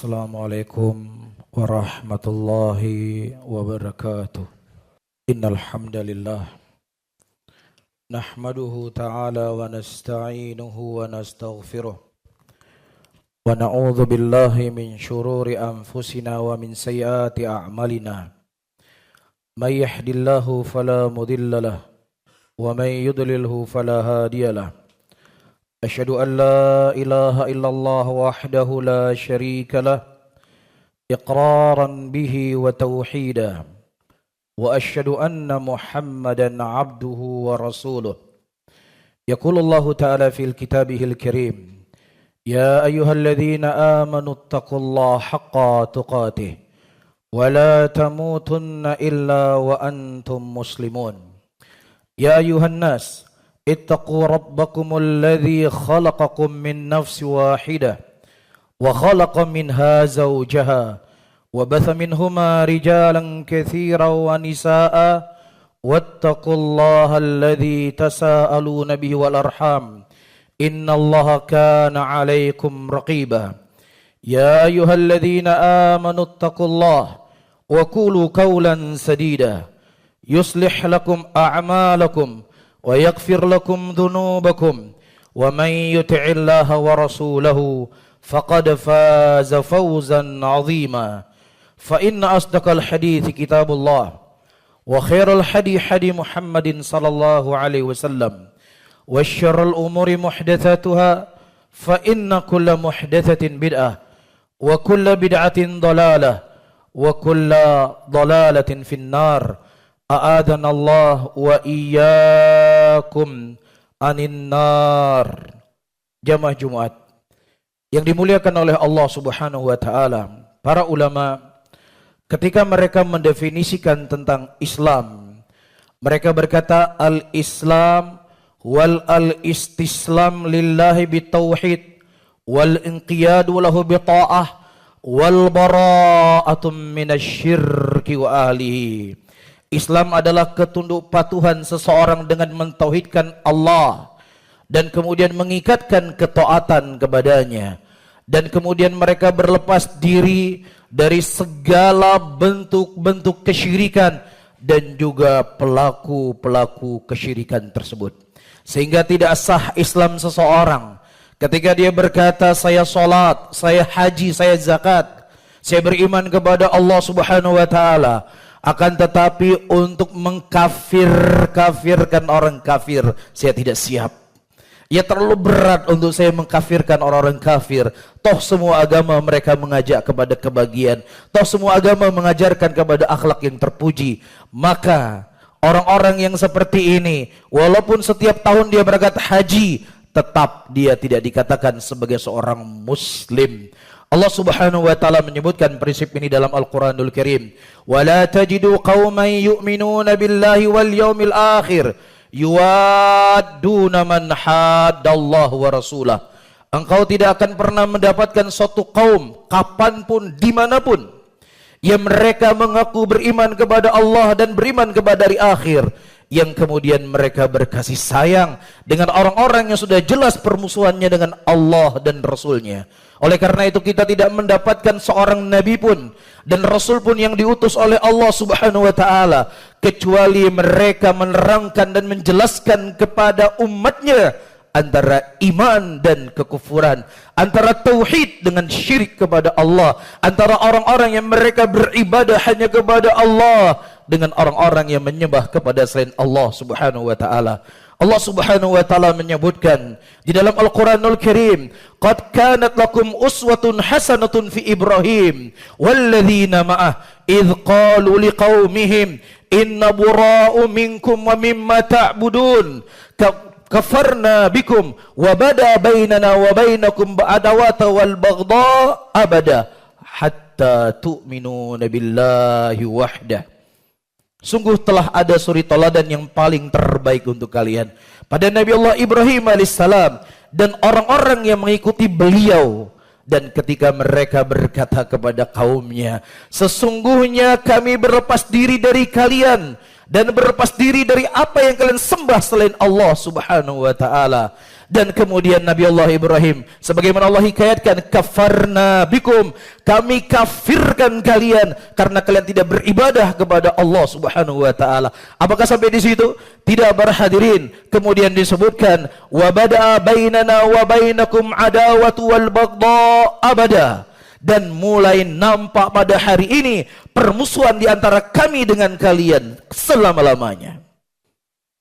Assalamualaikum warahmatullahi wabarakatuh. Innal hamdalillah nahmaduhu ta'ala wa nasta'inuhu wa nastaghfiruh wa na'udzu billahi min shururi anfusina wa min sayyiati a'malina. May yahdihillahu fala mudilla lahu wa may yudlilhu fala hadiya lahu. أشهد أن لا إله إلا الله وحده لا شريك له إقرارا به وتوحيدا وأشهد أن محمدا عبده ورسوله. يقول الله تعالى في كتابه الكريم يا أيها الذين آمنوا اتقوا الله حق تقاته ولا تموتن إلا وأنتم مسلمون. يا أيها الناس اتقوا ربكم الذي خلقكم من نفس واحدة وخلق منها زوجها وبث منهما رجالا كثيرا ونساء واتقوا الله الذي تساءلون به والأرحام إن الله كان عليكم رقيبا. يا أيها الذين آمنوا اتقوا الله وقولوا قولا سديدا يصلح لكم أعمالكم ويغفر لكم ذنوبكم ومن يطع الله ورسوله فقد فاز فوزا عظيما. فإن أصدق الحديث كتاب الله وخير الحديث حديث محمد صلى الله عليه وسلم وشر الأمور محدثاتها فإن كل محدثة بدعة وكل بدعة ضلالة وكل ضلالة في النار. A'adana Allah wa iyyakum anin nar. Jamaah Jumat yang dimuliakan oleh Allah Subhanahu wa taala, para ulama ketika mereka mendefinisikan tentang Islam, mereka berkata al-Islam wal al-istislam lillahi bitauhid wal inqiyadu lahu bita'ah wal bara'atum minasyirki wa ahlihi. Islam adalah ketunduk patuhan seseorang dengan mentauhidkan Allah dan kemudian mengikatkan ketaatan kepadanya, dan kemudian mereka berlepas diri dari segala bentuk-bentuk kesyirikan dan juga pelaku-pelaku kesyirikan tersebut, sehingga tidak sah Islam seseorang ketika dia berkata saya salat, saya haji, saya zakat, saya beriman kepada Allah Subhanahu wa taala, akan tetapi untuk mengkafirkan orang kafir saya tidak siap. Ya, terlalu berat untuk saya mengkafirkan orang-orang kafir. Toh semua agama mereka mengajak kepada kebahagiaan. Toh semua agama mengajarkan kepada akhlak yang terpuji. Maka orang-orang yang seperti ini, walaupun setiap tahun dia berangkat haji, tetap dia tidak dikatakan sebagai seorang muslim. Allah Subhanahu wa taala menyebutkan prinsip ini dalam Al-Qur'anul Karim. Wala tajidu qauman yu'minuna billahi wal yaumil akhir yuwadduna man haddallaha wa rasulah. Engkau tidak akan pernah mendapatkan suatu kaum kapanpun dimanapun yang mereka mengaku beriman kepada Allah dan beriman kepada hari akhir, yang kemudian mereka berkasih sayang dengan orang-orang yang sudah jelas permusuhannya dengan Allah dan Rasulnya. Oleh karena itu kita tidak mendapatkan seorang nabi pun dan rasul pun yang diutus oleh Allah Subhanahu wa taala kecuali mereka menerangkan dan menjelaskan kepada umatnya antara iman dan kekufuran, antara tauhid dengan syirik kepada Allah, antara orang-orang yang mereka beribadah hanya kepada Allah dengan orang-orang yang menyembah kepada selain Allah Subhanahu wa taala. Allah Subhanahu wa taala menyebutkan di dalam Al-Qur'anul Karim, "Qad kanat lakum uswatun hasanatun fi Ibrahim walladzina ma'ah idz qalu liqaumihim inna bura'u minkum wa mimma ta'budun kafarna bikum wa bada bainana wa bainakum adawata wal baghdha abada hatta tu'minuna billahi wahdah." Sungguh telah ada suri teladan yang paling terbaik untuk kalian pada Nabi Allah Ibrahim alaihissalam dan orang-orang yang mengikuti beliau. Dan ketika mereka berkata kepada kaumnya, sesungguhnya kami berlepas diri dari kalian dan berlepas diri dari apa yang kalian sembah selain Allah Subhanahu wa taala. Dan kemudian Nabi Allah Ibrahim, sebagaimana Allah hikayatkan, kafarna bikum, kami kafirkan kalian karena kalian tidak beribadah kepada Allah Subhanahu wa taala. Apakah sampai di situ? Tidak, para hadirin. Kemudian disebutkan, wa bada'a bainana wa bainakum adawatu wal baghdha abada. Dan mulai nampak pada hari ini permusuhan di antara kami dengan kalian selama-lamanya.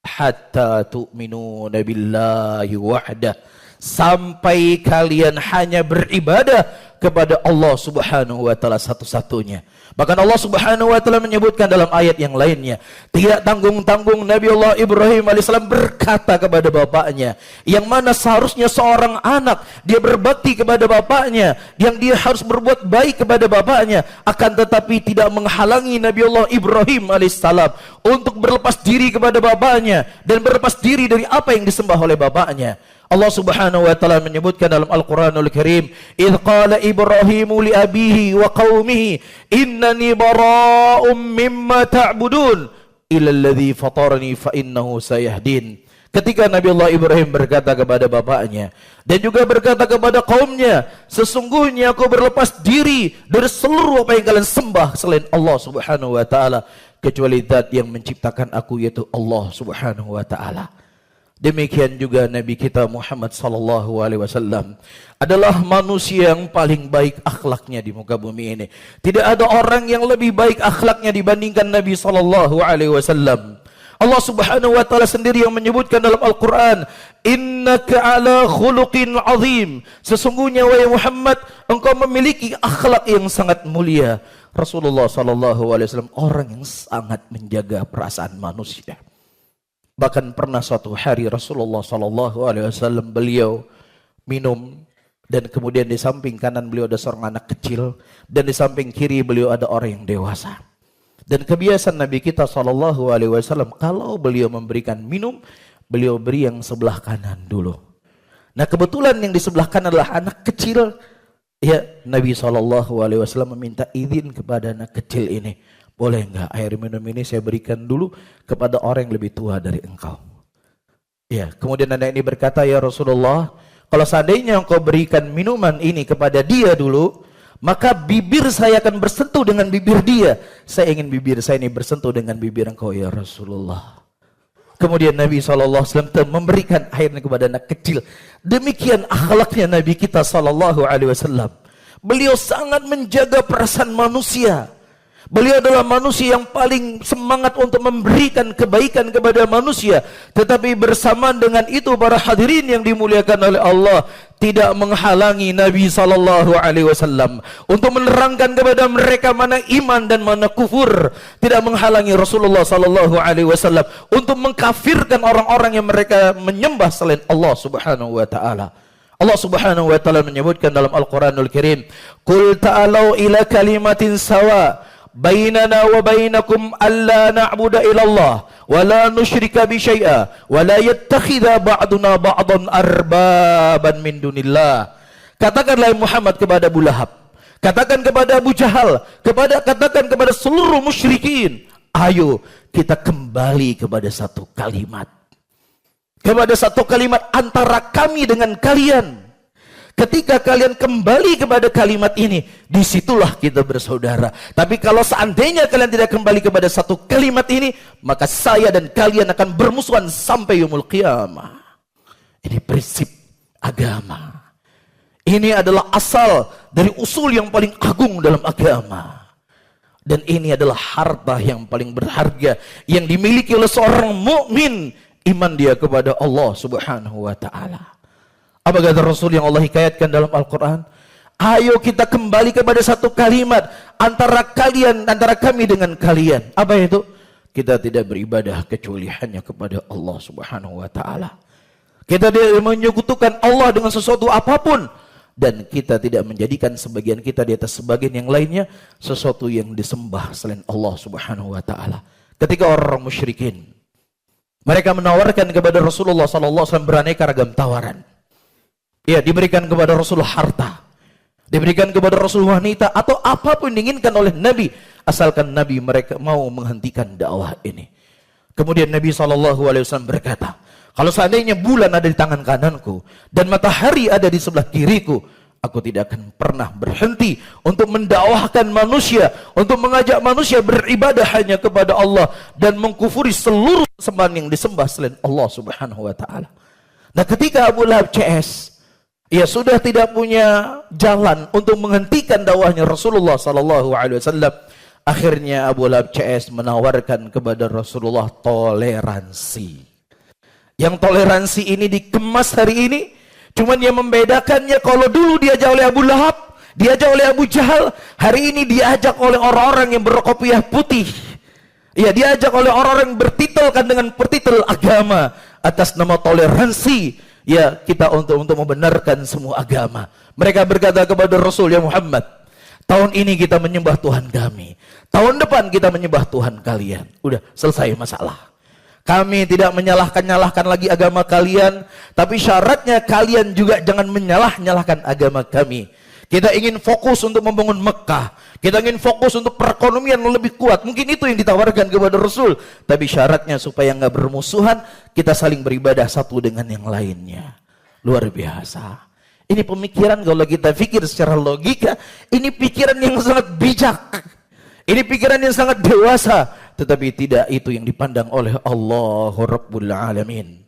Hatta tu'minuna billahi wahdah, sampai kalian hanya beribadah kepada Allah Subhanahu wa taala satu-satunya. Bahkan Allah Subhanahu wa taala menyebutkan dalam ayat yang lainnya, tidak tanggung-tanggung Nabi Allah Ibrahim alaihissalam berkata kepada bapaknya, yang mana seharusnya seorang anak dia berbakti kepada bapaknya, yang dia harus berbuat baik kepada bapaknya, akan tetapi tidak menghalangi Nabi Allah Ibrahim alaihissalam untuk berlepas diri kepada bapaknya dan berlepas diri dari apa yang disembah oleh bapaknya. Allah Subhanahu wa taala menyebutkan dalam Al-Qur'anul Karim, "Idz qala Ibrahimu li abihi wa qaumihi innani bara'um mimma ta'budun illa alladzi fatarani fa innahu sayahdin." Ketika Nabi Allah Ibrahim berkata kepada bapaknya dan juga berkata kepada kaumnya, sesungguhnya aku berlepas diri dari seluruh apa yang kalian sembah selain Allah Subhanahu wa taala, kecuali Zat yang menciptakan aku, yaitu Allah Subhanahu wa taala. Demikian juga Nabi kita Muhammad sallallahu alaihi wasallam adalah manusia yang paling baik akhlaknya di muka bumi ini. Tidak ada orang yang lebih baik akhlaknya dibandingkan Nabi sallallahu alaihi wasallam. Allah Subhanahu wa taala sendiri yang menyebutkan dalam Al-Qur'an, "Innaka 'ala khuluqin 'azim." Sesungguhnya wahai Muhammad, engkau memiliki akhlak yang sangat mulia. Rasulullah sallallahu alaihi wasallam orang yang sangat menjaga perasaan manusia. Bahkan pernah suatu hari Rasulullah sallallahu alaihi wasallam beliau minum, dan kemudian di samping kanan beliau ada seorang anak kecil dan di samping kiri beliau ada orang yang dewasa. Dan kebiasaan Nabi kita sallallahu alaihi wasallam kalau beliau memberikan minum, beliau beri yang sebelah kanan dulu. Nah, kebetulan yang di sebelah kanan adalah anak kecil. Ya, Nabi sallallahu alaihi wasallam meminta izin kepada anak kecil ini, boleh enggak air minum ini saya berikan dulu kepada orang yang lebih tua dari engkau? Ya, kemudian anak ini berkata, ya Rasulullah, kalau seandainya engkau berikan minuman ini kepada dia dulu, maka bibir saya akan bersentuh dengan bibir dia. Saya ingin bibir saya ini bersentuh dengan bibir engkau ya Rasulullah. Kemudian Nabi SAW memberikan airnya kepada anak kecil. Demikian akhlaknya Nabi kita SAW. Beliau sangat menjaga perasaan manusia. Beliau adalah manusia yang paling semangat untuk memberikan kebaikan kepada manusia. Tetapi bersamaan dengan itu, para hadirin yang dimuliakan oleh Allah, tidak menghalangi Nabi SAW untuk menerangkan kepada mereka mana iman dan mana kufur. Tidak menghalangi Rasulullah SAW untuk mengkafirkan orang-orang yang mereka menyembah selain Allah Subhanahu wa taala. Allah Subhanahu wa taala menyebutkan dalam Al-Qur'anul Karim, "Qul ta'alau ila kalimatin sawa bainana wa bainakum alla na'budu illallah wa la nusyrika bi syai'a wa la yattakhidha ba'duna ba'dan arbaban min dunillah." Katakanlah Muhammad kepada Abu Lahab, katakan kepada Abu Jahal, katakan kepada seluruh musyrikin, ayo kita kembali kepada satu kalimat. Kepada satu kalimat antara kami dengan kalian. Ketika kalian kembali kepada kalimat ini, disitulah kita bersaudara. Tapi kalau seandainya kalian tidak kembali kepada satu kalimat ini, maka saya dan kalian akan bermusuhan sampai yaumul qiyamah. Ini prinsip agama. Ini adalah asal dari usul yang paling agung dalam agama. Dan ini adalah harta yang paling berharga yang dimiliki oleh seorang mukmin, iman dia kepada Allah Subhanahu wa taala. Apa kata Rasul yang Allah hikayatkan dalam Al-Quran? Ayo kita kembali kepada satu kalimat antara kami dengan kalian. Apa itu? Kita tidak beribadah kecuali hanya kepada Allah Subhanahu wa taala. Kita tidak menyekutukan Allah dengan sesuatu apapun, dan kita tidak menjadikan sebagian kita di atas sebagian yang lainnya sesuatu yang disembah selain Allah Subhanahu wa taala. Ketika orang musyrikin mereka menawarkan kepada Rasulullah SAW beraneka ragam tawaran. Ya, diberikan kepada Rasul harta, diberikan kepada Rasul wanita, atau apapun diinginkan oleh Nabi, asalkan Nabi mereka mau menghentikan dakwah ini. Kemudian Nabi SAW berkata, kalau seandainya bulan ada di tangan kananku dan matahari ada di sebelah kiriku, aku tidak akan pernah berhenti untuk mendakwahkan manusia, untuk mengajak manusia beribadah hanya kepada Allah dan mengkufuri seluruh sembahan yang disembah selain Allah Subhanahu wa taala. Nah, ketika Abu Lahab CS, ia sudah tidak punya jalan untuk menghentikan dakwahnya Rasulullah sallallahu alaihi wasallam. Akhirnya Abu Lahab CS menawarkan kepada Rasulullah toleransi. Yang toleransi ini dikemas hari ini, cuman yang membedakannya kalau dulu diajak oleh Abu Lahab, diajak oleh Abu Jahal, hari ini diajak oleh orang-orang yang berkopiah putih. Ya, diajak oleh orang-orang yang bertitelkan dengan pertitel agama atas nama toleransi. Ya, kita untuk membenarkan semua agama. Mereka berkata kepada Rasul, ya Muhammad, tahun ini kita menyembah Tuhan kami, tahun depan kita menyembah Tuhan kalian. Udah selesai masalah. Kami tidak menyalahkan lagi agama kalian, tapi syaratnya kalian juga jangan menyalahkan agama kami. Kita ingin fokus untuk membangun Mekah, kita ingin fokus untuk perekonomian yang lebih kuat. Mungkin itu yang ditawarkan kepada Rasul, tapi syaratnya supaya nggak bermusuhan, kita saling beribadah satu dengan yang lainnya. Luar biasa. Ini pemikiran, kalau kita pikir secara logika, ini pikiran yang sangat bijak. Ini pikiran yang sangat dewasa, tetapi tidak itu yang dipandang oleh Allah Rabbul Alamin.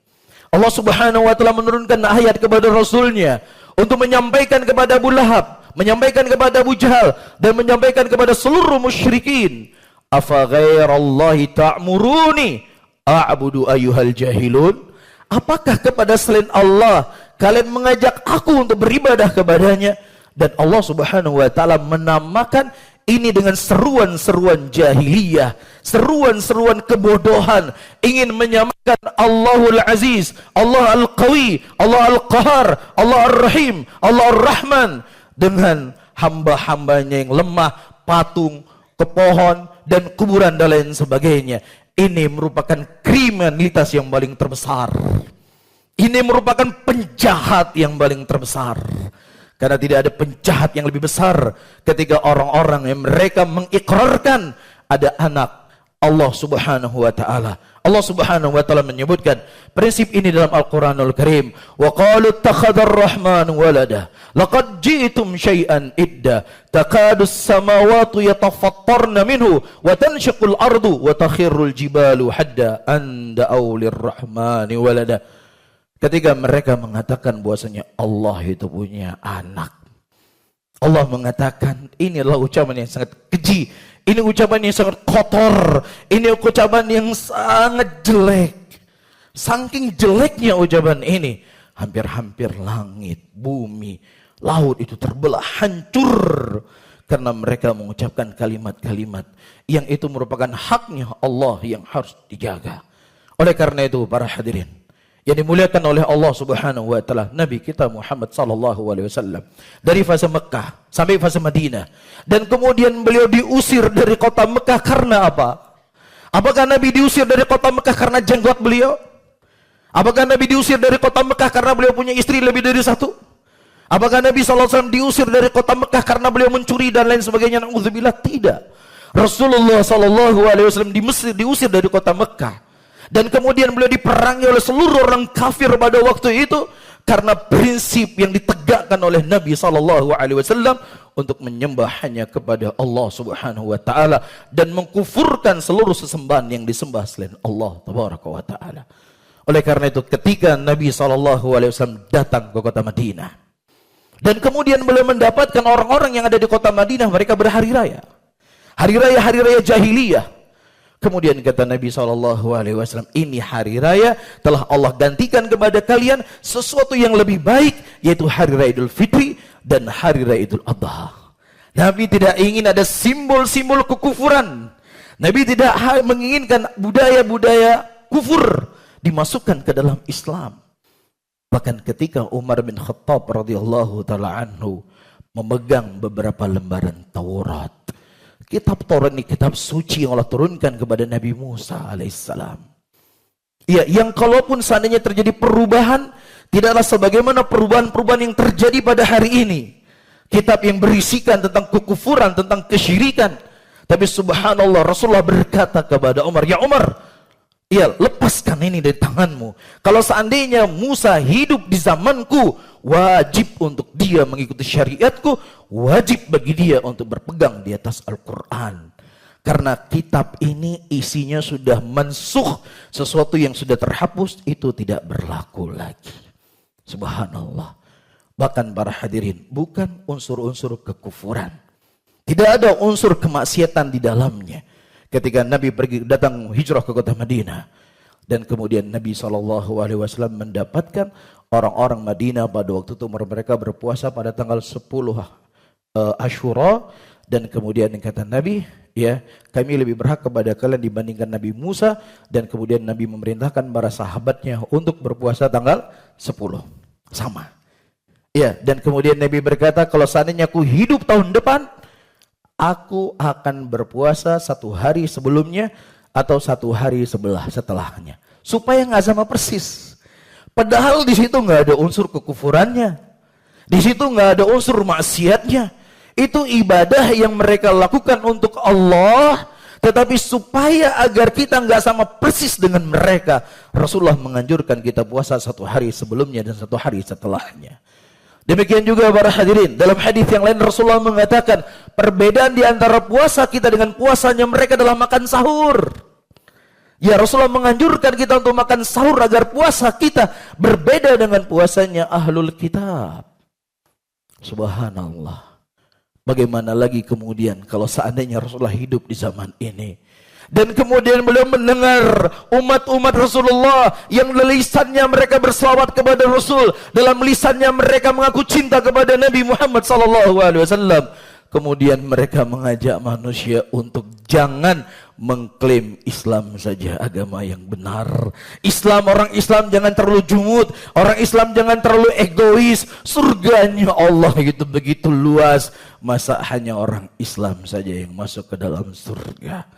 Allah Subhanahu wa taala menurunkan ayat kepada Rasulnya untuk menyampaikan kepada Abu Lahab, menyampaikan kepada Abu Jahal, dan menyampaikan kepada seluruh musyrikin. Afa ghairallahi ta'muruni a'budu ayyuhal jahilun? Apakah kepada selain Allah kalian mengajak aku untuk beribadah kepadanya? Dan Allah Subhanahu wa taala menamakan ini dengan seruan-seruan jahiliyah, seruan-seruan kebodohan, ingin menyamakan Allahul Aziz, Allah Al-Qawi, Allah Al-Qahar, Allah Ar-Rahim, Allah Ar-Rahman dengan hamba-hambanya yang lemah, patung, kepohon, dan kuburan dan lain sebagainya. Ini merupakan kriminalitas yang paling terbesar. Ini merupakan penjahat yang paling terbesar. Karena tidak ada penjahat yang lebih besar ketika orang-orang yang mereka mengikrarkan ada anak Allah Subhanahu wa taala. Allah Subhanahu wa taala menyebutkan prinsip ini dalam Al-Qur'anul Karim. Wa qalu ittakhadar rahmanu walada laqad ji'tum syai'an idda takadu as-samawati yatafattarna minhu wa tanshiqul ardu wa takhirrul jibalu hadda an da'u lirrahmani walada. Ketika mereka mengatakan bahwasanya Allah itu punya anak, Allah mengatakan inilah ucapan yang sangat keji, ini ucapan yang sangat kotor, ini ucapan yang sangat jelek. Saking jeleknya ucapan ini, hampir-hampir langit, bumi, laut itu terbelah, hancur, karena mereka mengucapkan kalimat-kalimat yang itu merupakan haknya Allah yang harus dijaga. Oleh karena itu para hadirin yang dimuliakan oleh Allah Subhanahu wa taala, Nabi kita Muhammad sallallahu alaihi wasallam dari fase Mekah sampai fase Madinah, dan kemudian beliau diusir dari kota Mekah karena apa? Apakah Nabi diusir dari kota Mekah karena jenggot beliau? Apakah Nabi diusir dari kota Mekah karena beliau punya istri lebih dari satu? Apakah Nabi sallallahu alaihi wasallam diusir dari kota Mekah karena beliau mencuri dan lain sebagainya? Nauzubillah, tidak. Rasulullah sallallahu alaihi wasallam diusir dari kota Mekah. Dan kemudian beliau diperangi oleh seluruh orang kafir pada waktu itu karena prinsip yang ditegakkan oleh Nabi SAW untuk menyembah hanya kepada Allah Subhanahu wa taala dan mengkufurkan seluruh sesembahan yang disembah selain Allah Tabaraka wa taala. Oleh karena itu ketika Nabi SAW datang ke kota Madinah dan kemudian beliau mendapatkan orang-orang yang ada di kota Madinah, mereka berhari raya. Hari raya jahiliyah. Kemudian kata Nabi SAW, ini hari raya telah Allah gantikan kepada kalian sesuatu yang lebih baik, yaitu hari raya Idul Fitri dan hari raya Idul Adha. Nabi tidak ingin ada simbol-simbol kekufuran. Nabi tidak menginginkan budaya-budaya kufur dimasukkan ke dalam Islam. Bahkan ketika Umar bin Khattab radhiyallahu taala anhu memegang beberapa lembaran Taurat, kitab Taurat ini kitab suci yang Allah turunkan kepada Nabi Musa alaihissalam. Ya, yang kalaupun seandainya terjadi perubahan, tidaklah sebagaimana perubahan-perubahan yang terjadi pada hari ini. Kitab yang berisikan tentang kekufuran, tentang kesyirikan. Tapi subhanallah, Rasulullah berkata kepada Umar, ya Umar, Ya, lepaskan ini dari tanganmu. Kalau seandainya Musa hidup di zamanku, wajib untuk dia mengikuti syariatku, wajib bagi dia untuk berpegang di atas Al-Quran. Karena kitab ini isinya sudah mansukh, sesuatu yang sudah terhapus itu tidak berlaku lagi. Subhanallah. Bahkan para hadirin, bukan unsur-unsur kekufuran. Tidak ada unsur kemaksiatan di dalamnya. Ketika Nabi datang hijrah ke kota Madinah, dan kemudian Nabi SAW mendapatkan orang-orang Madinah pada waktu itu mereka berpuasa pada tanggal 10 Asyura, dan kemudian kata Nabi, ya, kami lebih berhak kepada kalian dibandingkan Nabi Musa, dan kemudian Nabi memerintahkan para sahabatnya untuk berpuasa tanggal 10. Sama. Ya, dan kemudian Nabi berkata, kalau seandainya aku hidup tahun depan, aku akan berpuasa 1 hari sebelumnya atau 1 hari setelahnya, supaya nggak sama persis. Padahal di situ nggak ada unsur kekufurannya, di situ nggak ada unsur maksiatnya. Itu ibadah yang mereka lakukan untuk Allah, tetapi supaya agar kita nggak sama persis dengan mereka, Rasulullah menganjurkan kita puasa 1 hari sebelumnya dan 1 hari setelahnya. Demikian juga para hadirin, dalam hadis yang lain Rasulullah mengatakan perbedaan di antara puasa kita dengan puasanya mereka adalah makan sahur. Ya, Rasulullah menganjurkan kita untuk makan sahur agar puasa kita berbeda dengan puasanya ahlul kitab. Subhanallah. Bagaimana lagi kemudian kalau seandainya Rasulullah hidup di zaman ini, dan kemudian beliau mendengar umat-umat Rasulullah yang lisannya mereka berselawat kepada Rasul, dalam lisannya mereka mengaku cinta kepada Nabi Muhammad SAW. Kemudian mereka mengajak manusia untuk jangan mengklaim Islam saja agama yang benar. Orang Islam jangan terlalu jumud, orang Islam jangan terlalu egois. Surganya Allah itu begitu luas, masa hanya orang Islam saja yang masuk ke dalam surga?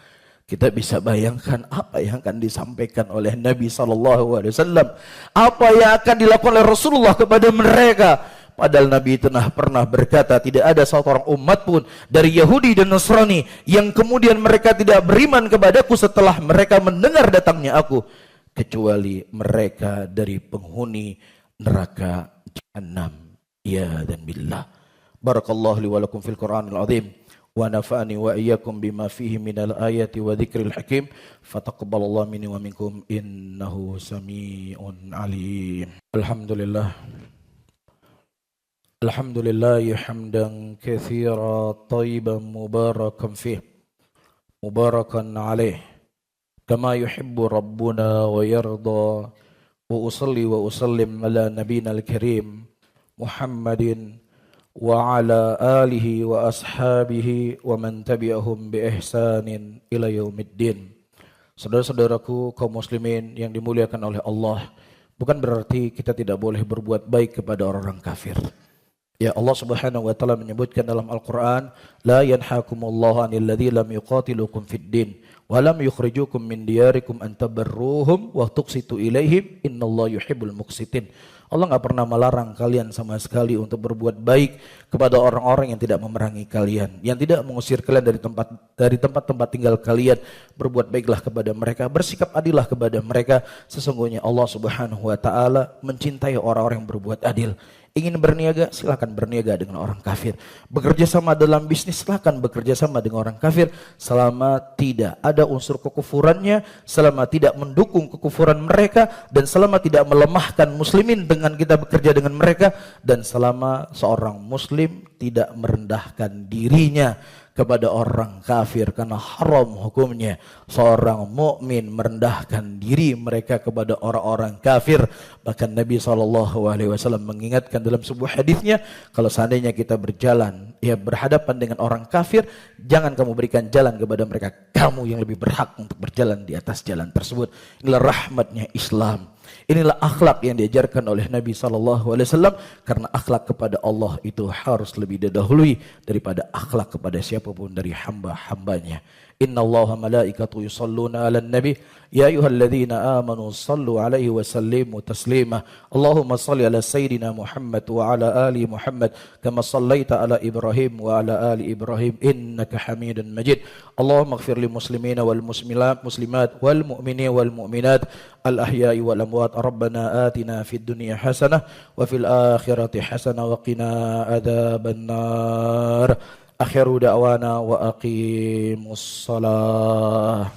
Kita bisa bayangkan apa yang akan disampaikan oleh Nabi SAW, apa yang akan dilakukan oleh Rasulullah kepada mereka. Padahal Nabi itu pernah berkata, tidak ada seorang umat pun dari Yahudi dan Nasrani yang kemudian mereka tidak beriman kepadaku setelah mereka mendengar datangnya aku, kecuali mereka dari penghuni neraka Jahannam. Ya dan billah. Barakallahu li wa lakum fil Qur'anil azim. ونفعني وإياكم بما فيه من الآيات وذكر الحكيم فتقبل الله مني ومنكم إنه سميع عليم. الحمد لله حمدا كثيرا طيبا مباركا فيه مباركا عليه كما يحب ربنا ويرضى وأصلي وأسلم على نبينا الكريم محمد وعلى آله وأصحابه ومن تبعهم بإحسان إلى يوم الدين. Saudara-saudaraku kaum muslimin yang dimuliakan oleh Allah, bukan berarti kita tidak boleh berbuat baik kepada orang kafir. Ya, Allah Subhanahu wa taala menyebutkan dalam Al-Qur'an, la yanhakumullahu 'anil ladzina lam yuqatilukum fid din wa lam yukhrijukum min diyarikum an tabarruhum wa tuqsitu ilaihim innallaha yuhibbul muqsitin. Allah nggak pernah melarang kalian sama sekali untuk berbuat baik kepada orang-orang yang tidak memerangi kalian, yang tidak mengusir kalian dari tempat-tempat tinggal kalian. Berbuat baiklah kepada mereka, bersikap adillah kepada mereka. Sesungguhnya Allah Subhanahu wa taala mencintai orang-orang yang berbuat adil. Ingin berniaga, silakan berniaga dengan orang kafir. Bekerja sama dalam bisnis, silakan bekerja sama dengan orang kafir, selama tidak ada unsur kekufurannya, selama tidak mendukung kekufuran mereka, dan selama tidak melemahkan muslimin dengan kita bekerja dengan mereka, dan selama seorang muslim tidak merendahkan dirinya kepada orang kafir, karena haram hukumnya seorang mukmin merendahkan diri mereka kepada orang-orang kafir. Bahkan Nabi SAW mengingatkan dalam sebuah hadisnya, kalau seandainya kita berjalan berhadapan dengan orang kafir, jangan kamu berikan jalan kepada mereka, kamu yang lebih berhak untuk berjalan di atas jalan tersebut. Inilah rahmatnya Islam. Inilah akhlak yang diajarkan oleh Nabi SAW, karena akhlak kepada Allah itu harus lebih didahului daripada akhlak kepada siapapun dari hamba-hambanya. Inna Allaha malaikatu yusalluna ala nabi ya ayyuhalladzina amanu sallu alaihi wa sallimu taslima. Allahumma salli ala sayyidina Muhammad wa ala ali Muhammad kama sallaita ala Ibrahim wa ala ali Ibrahim innaka Hamidun Majid. Allahumma ighfir lil muslimina wal muslimat wal mu'minina wal mu'minat al ahya'i wal amwat. Rabbana atina fid dunya hasanah wa fil akhirati hasanah wa qina adzabannar. Akhiru da'wana wa aqimus salah.